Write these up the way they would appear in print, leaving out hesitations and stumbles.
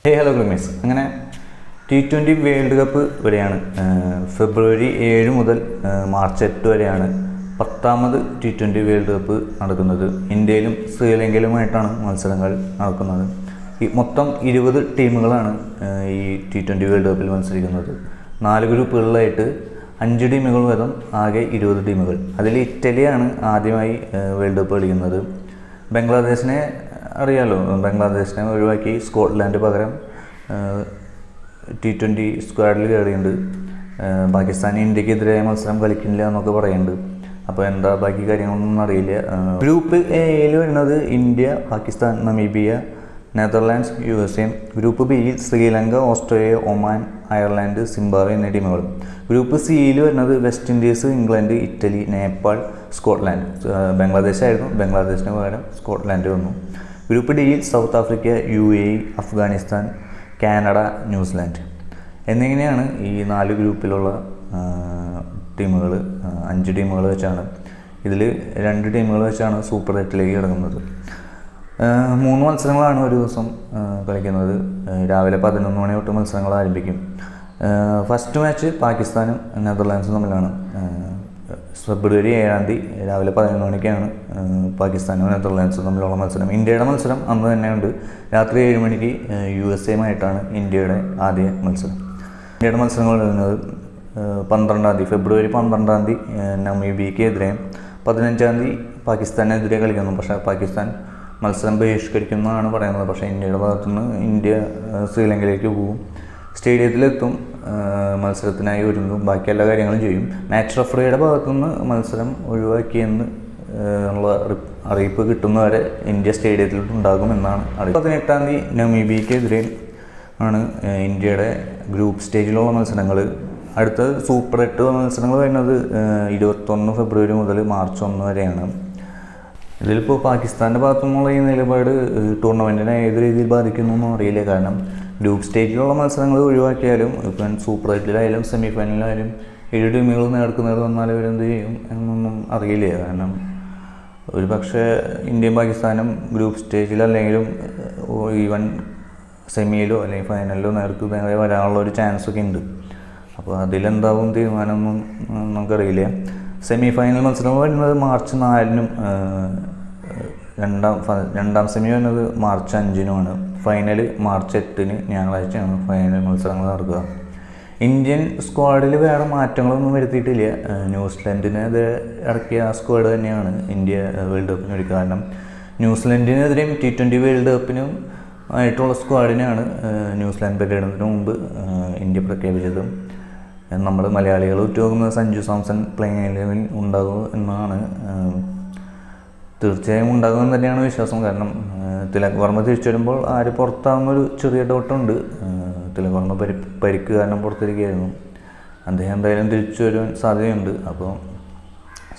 Hello ഗ്ലിമേഴ്സ്. അങ്ങനെ T20 world cup വരെയാണ്. ഫെബ്രുവരി 7 മുതൽ മാർച്ച് 8 വരെയാണ് 10ാമത് T20 വേൾഡ് കപ്പ് നടക്കുന്നത്. ഇന്ത്യയിലും ശ്രീലങ്കയിലുമായിട്ടാണ് മത്സരങ്ങൾ നടക്കുന്നത്. മൊത്തം 20 ടീമുകളാണ് ഈ T20 വേൾഡ് കപ്പിൽ മത്സരിക്കുന്നത്. 4 ഗ്രൂപ്പുകളിലായിട്ട് 5 ടീമുകൾ വീതം ആകെ 20 ടീമുകൾ. അതിൽ ഇറ്റലിയാണ് ആദ്യമായി വേൾഡ് കപ്പ് കളിക്കുന്നത്. ബംഗ്ലാദേശിനെ അറിയാലോ, ബംഗ്ലാദേശിനെ ഒഴിവാക്കി സ്കോട്ട്ലാൻഡ് പകരം T20 സ്ക്വാഡിൽ കയറിയുണ്ട്. പാകിസ്ഥാൻ ഇന്ത്യക്കെതിരെ മത്സരം കളിക്കുന്നില്ല എന്നൊക്കെ പറയുന്നുണ്ട്. അപ്പോൾ എന്താ ബാക്കി കാര്യങ്ങളൊന്നും അറിയില്ല. ഗ്രൂപ്പ് എയിൽ വരുന്നത് India, Pakistan, Namibia, Netherlands, USA. Group ബിയിൽ Sri Lanka, Australia, Oman, Ireland, Zimbabwe എന്നീ ടീമുകൾ. ഗ്രൂപ്പ് സിയിൽ വരുന്നത് West Indies, England, Italy, Nepal, Scotland. ബംഗ്ലാദേശായിരുന്നു, ബംഗ്ലാദേശിന് പകരം സ്കോട്ട്ലാൻഡ് വന്നു. ഗ്രൂപ്പ് ഡിയിൽ South Africa, UAE, Afghanistan, Canada, New Zealand എന്നിങ്ങനെയാണ് ഈ 4 ഗ്രൂപ്പിലുള്ള ടീമുകൾ. 5 ടീമുകൾ വെച്ചാണ്, ഇതിൽ 2 ടീമുകൾ വെച്ചാണ് സൂപ്പർ 8ലേക്ക് കിടക്കുന്നത്. 3 മത്സരങ്ങളാണ് ഒരു ദിവസം കളിക്കുന്നത്. രാവിലെ 11 മണി തൊട്ട് മത്സരങ്ങൾ ആരംഭിക്കും. ഫസ്റ്റ് മാച്ച് പാകിസ്ഥാനും നെതർലാൻഡ്സും തമ്മിലാണ്. ഫെബ്രുവരി 7 രാവിലെ 11 മണിക്കാണ് പാകിസ്ഥാനും നെതർലാൻഡ്സും തമ്മിലുള്ള മത്സരം. ഇന്ത്യയുടെ മത്സരം അന്ന് തന്നെയുണ്ട്. രാത്രി 7 മണിക്ക് USA ഇന്ത്യയുടെ ആദ്യ മത്സരം. ഇന്ത്യയുടെ മത്സരങ്ങൾ വരുന്നത് 12 ഫെബ്രുവരി 12 നമീബിയക്കെതിരെയും 15 പാകിസ്ഥാനെതിരെ കളിക്കുന്നു. പക്ഷേ പാകിസ്ഥാൻ മത്സരം ബഹിഷ്കരിക്കുന്നതാണ് പറയുന്നത്. പക്ഷേ ഇന്ത്യയുടെ ഭാഗത്തുനിന്ന് ഇന്ത്യ ശ്രീലങ്കയിലേക്ക് പോകും, സ്റ്റേഡിയത്തിലെത്തും, മത്സരത്തിനായി ഒരുങ്ങും, ബാക്കി എല്ലാ കാര്യങ്ങളും ചെയ്യും. മാച്ച് റഫറിയുടെ ഭാഗത്തുനിന്ന് മത്സരം ഒഴിവാക്കിയെന്ന് ഉള്ള അറിയിപ്പ് കിട്ടുന്നവരെ ഇന്ത്യ സ്റ്റേഡിയത്തിൽ ഉണ്ടാകുമെന്നാണ് അറിയിപ്പ്. 18 നമീബിയക്കെതിരെ ആണ് ഇന്ത്യയുടെ ഗ്രൂപ്പ് സ്റ്റേജിലുള്ള മത്സരങ്ങൾ. അടുത്ത സൂപ്പർ 8 മത്സരങ്ങൾ വരുന്നത് 21 ഫെബ്രുവരി മുതൽ മാർച്ച് 1 വരെയാണ്. ഇതിലിപ്പോൾ പാകിസ്ഥാൻ്റെ ഭാഗത്തുനിന്നുള്ള ഈ നിലപാട് ടൂർണമെൻറ്റിനെ ഏത് രീതിയിൽ ബാധിക്കുന്നൊന്നും അറിയില്ല. കാരണം ഗ്രൂപ്പ് സ്റ്റേജിലുള്ള മത്സരങ്ങൾ ഒഴിവാക്കിയാലും ഇപ്പം സൂപ്പർ 8ലായാലും സെമി ഫൈനലിലായാലും 7 ടീമുകൾ നേർക്കുനേർ വന്നാൽ ഇവരെന്ത് ചെയ്യും എന്നൊന്നും അറിയില്ല. കാരണം ഒരു പക്ഷേ ഇന്ത്യയും പാകിസ്ഥാനും ഗ്രൂപ്പ് സ്റ്റേജിലല്ലെങ്കിലും ഈവൻ സെമിയിലോ അല്ലെങ്കിൽ ഫൈനലിലോ നേരെ വരാനുള്ള ഒരു ചാൻസൊക്കെ ഉണ്ട്. അപ്പോൾ അതിലെന്താവും തീരുമാനമൊന്നും നമുക്കറിയില്ല. സെമി ഫൈനൽ മത്സരം വരുന്നത് മാർച്ച് 4 രണ്ടാം സെമി വരുന്നത് മാർച്ച് 5 ഫൈനൽ മാർച്ച് 8 ഞായറാഴ്ചയാണ് ഫൈനൽ മത്സരങ്ങൾ നടക്കുക. ഇന്ത്യൻ സ്ക്വാഡിൽ വേറെ മാറ്റങ്ങളൊന്നും വരുത്തിയിട്ടില്ല. ന്യൂസിലൻഡിനെതിരെ ഇറക്കിയ ആ സ്ക്വാഡ് തന്നെയാണ് ഇന്ത്യ വേൾഡ് കപ്പിന് ഒരുക്കുക. കാരണം ന്യൂസിലൻഡിനെതിരെയും T20 വേൾഡ് കപ്പിനും ആയിട്ടുള്ള സ്ക്വാഡിനെയാണ് ന്യൂസിലാൻഡ് പര്യടനത്തിന് മുമ്പ് ഇന്ത്യ പ്രഖ്യാപിച്ചത്. നമ്മൾ മലയാളികൾ ഉറ്റുനോക്കുന്നത് സഞ്ജു സാംസൺ പ്ലേയിങ് ലെവലിൽ ഉണ്ടാകും എന്നാണ്. തീർച്ചയായും ഉണ്ടാകുമെന്ന് തന്നെയാണ് വിശ്വാസം. കാരണം തിലക് വർമ്മ തിരിച്ചു വരുമ്പോൾ ആര് പുറത്താകുന്നൊരു ചെറിയ ഡൗട്ടുണ്ട്. തിലക് വർമ്മ പരിക്ക് കാരണം പുറത്തിരിക്കുകയായിരുന്നു. അദ്ദേഹം എന്തായാലും തിരിച്ചു വരുവാൻ സാധ്യതയുണ്ട്. അപ്പോൾ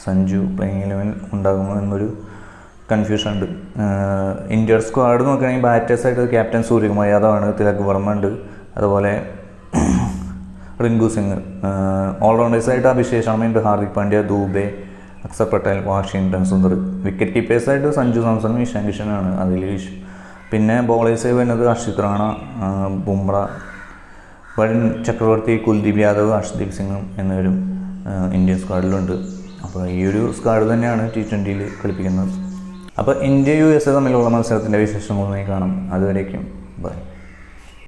സഞ്ജു പ്ലേയിങ് ലെവലിൽ ഉണ്ടാകുമോ എന്നൊരു കൺഫ്യൂഷൻ ഉണ്ട്. ഇന്ത്യയുടെ സ്ക്വാഡ് നോക്കുകയാണെങ്കിൽ ബാറ്റേഴ്സായിട്ട് ക്യാപ്റ്റൻ സൂര്യകുമാർ യാദവാണ്, തിലക് വർമ്മ ഉണ്ട്, അതുപോലെ റിങ്കു സിംഗ്. ഓൾറൗണ്ടേഴ്സായിട്ട് അഭിഷേക് ശർമ്മയുണ്ട്, ഹാർദിക് പാണ്ഡ്യ, ദൂബെ, അക്സർ പട്ടേൽ, വാഷിംഗ്ടൺ സുന്ദർ. വിക്കറ്റ് കീപ്പേഴ്സായിട്ട് സഞ്ജു സാംസണും ഇഷാൻ കിഷനാണ്. അതിൽ പിന്നെ ബോളേഴ്സായി വരുന്നത് ഹർഷിത് റാണ, ബുംറ, വരുൺ ചക്രവർത്തി, കുൽദീപ് യാദവ്, ഹർഷ്ദീപ് സിംഗും എന്നിവരും ഇന്ത്യൻ സ്ക്വാഡിലുണ്ട്. അപ്പോൾ ഈ ഒരു സ്ക്വാഡ് തന്നെയാണ് T20യിൽ കളിപ്പിക്കുന്നത്. അപ്പോൾ ഇന്ത്യ USA തമ്മിലുള്ള മത്സരത്തിൻ്റെ വിശേഷങ്ങളുമായി കാണാം. അതുവരേക്കും ബൈ.